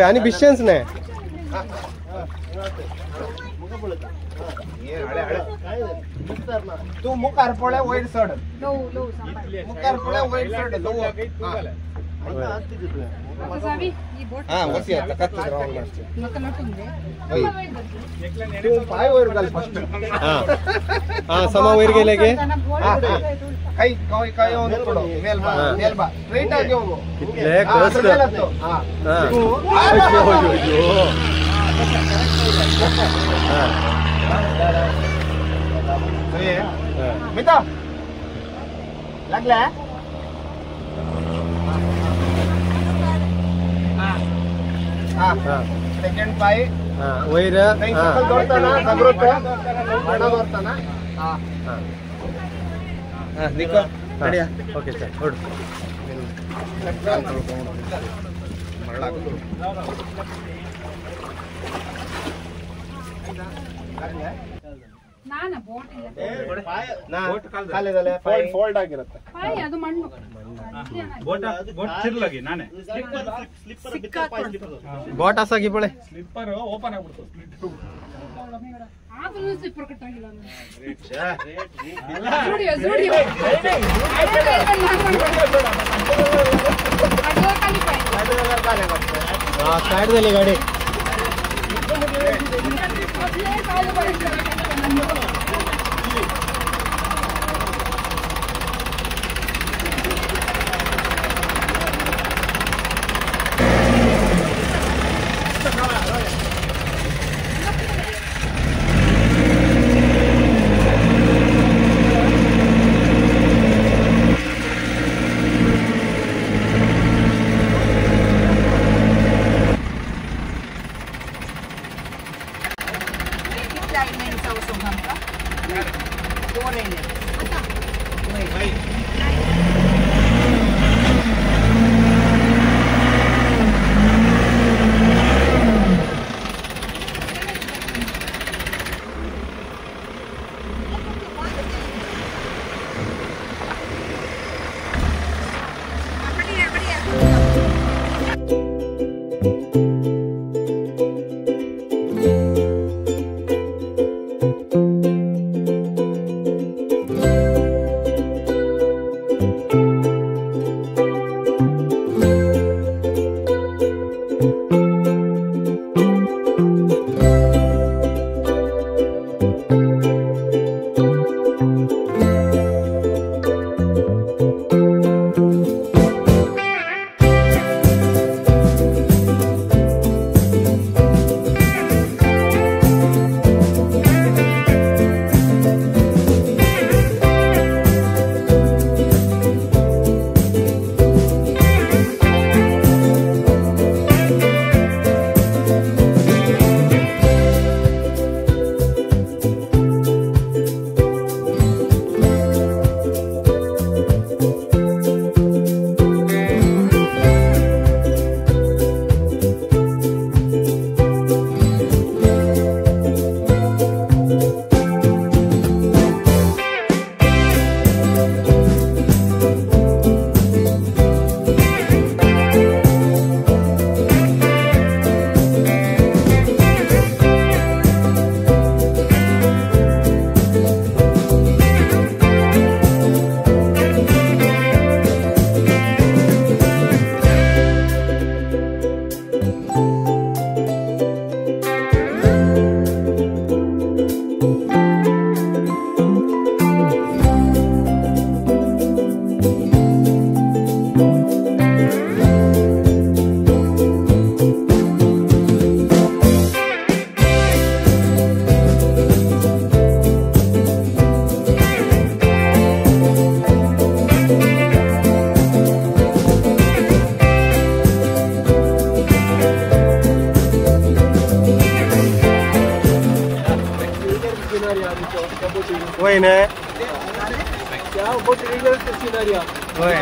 आणि बिशन्स नाही तू मुखार पळे वयर चढ मुखार पळे वयर चढ पाय वयर घाल फस्ट समा वयर गेले गे काही काही मेलबा मेलबा स्ट्रेट आगे ಹೋಗು कितले कष्ट मिता लागला सेकंड पाय वैर सकल दौड़ताना जागृत बड़ा दौड़ताना निको नडिया ओके सर ಹೊರಡು ನಾನಾ ಬೋಟ್ ಇಲ್ಲ ಬೋಟ್ ಕಾಲಿದಲ್ಲ ಫೋಲ್ಡ್ ಆಗಿರುತ್ತೆ ಪಾಯ ಅದು ಮಣ್ಣು ಬೋಟ್ ಚಿರ್ಲಗಿ ನಾನೇ ಬೋಟ್ ಆಸಾಗಿ ಬಳೆ ಸ್ಲಿಪ್ಪರ್ ಓಪನ್ ಆಗ್ಬಿಡ್ತು ಸ್ಲಿಪ್ ಆದ್ರೂ ಸ್ಲಿಪ್ಪರ್ ಕಟ್ಟಾಗಿಲ್ಲ ಜೋಡಿಯೋ ಸೈಡ್ದಲ್ಲಿ ಗಾಡಿ वहीने होय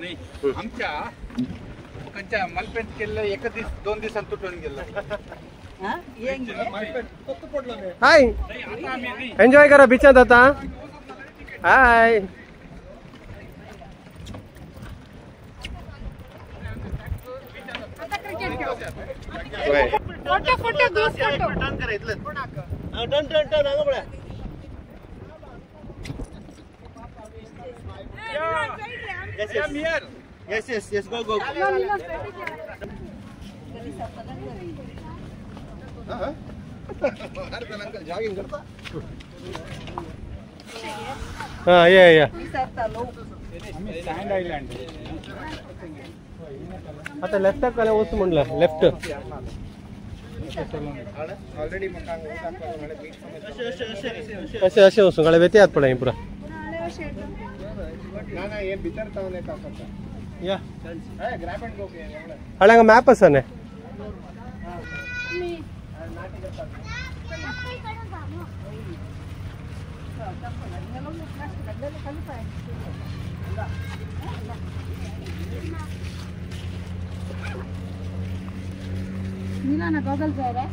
नाही आमच्या लोकांच्या मलपेंट केलं एक दिवस 2 दिवसांत तुटून गेलं हाय एन्जॉय करा बिचात आता हाय आता क्रिकेट खेळू फोटो फोटो दोस्त फोटो Yes, go. Jogging करता? हाँ ये आम्ही सँड आयलँड आता लेफ्ट कले वस्तू म्हणलं लेफ्ट Already मकान असे असे वस्तू गळे व्यती आत पडा पुरा ना ये भीतर तावने ताकता या ग्रैब एंड गो के हळंग मॅप असाने नीला ना गॉगल जाय रे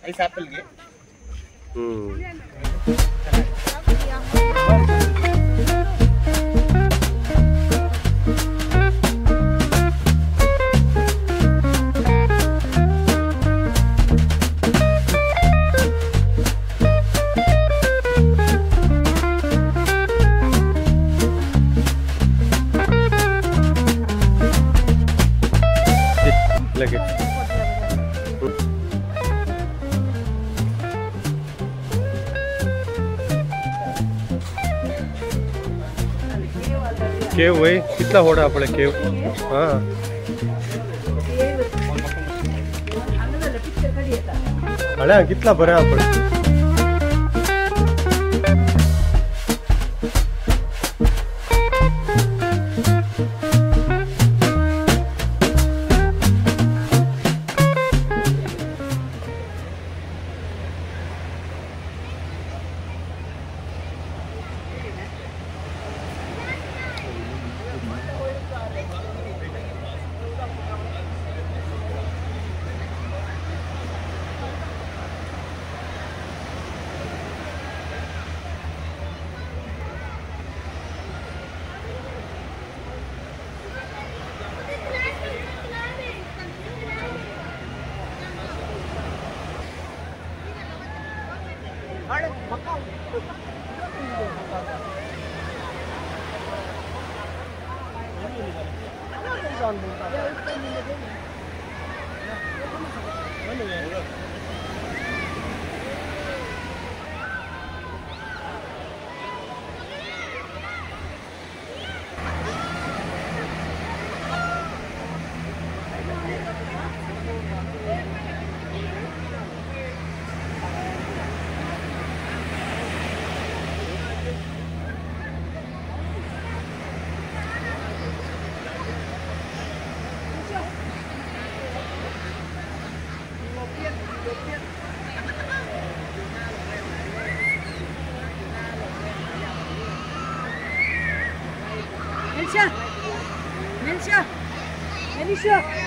ಐಸ್ ಆಪಲ್ ಗೆ लगे केव वय कितला होडा आपले केव हाँ अरे कितला बरं आपण Melissa.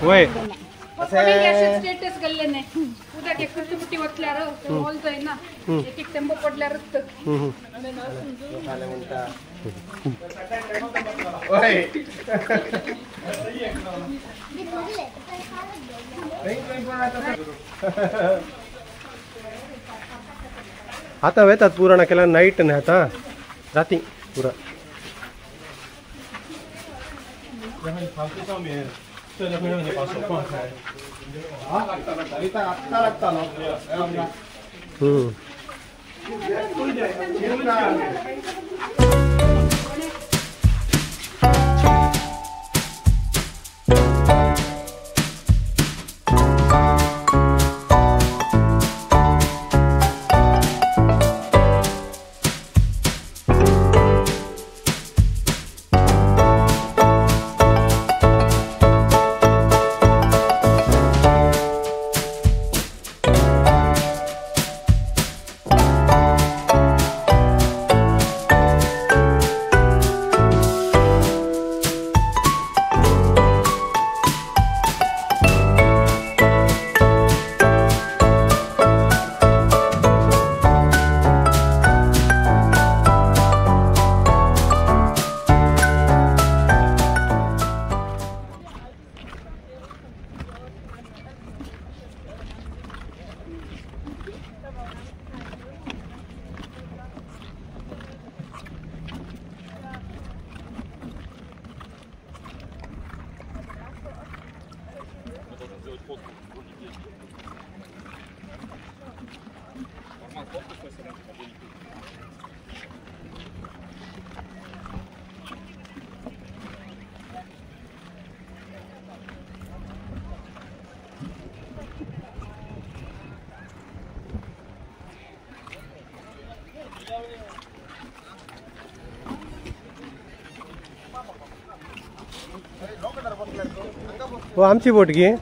वय स्टेटस गल्लेने उद्या के कुर्ती मुट्टी वतल्यार बोलतोय ना एक एक टेंबो पडल्यार आता वेतात पुराणा केला नाईट ने आता राती पुरा वो आमची बोट घे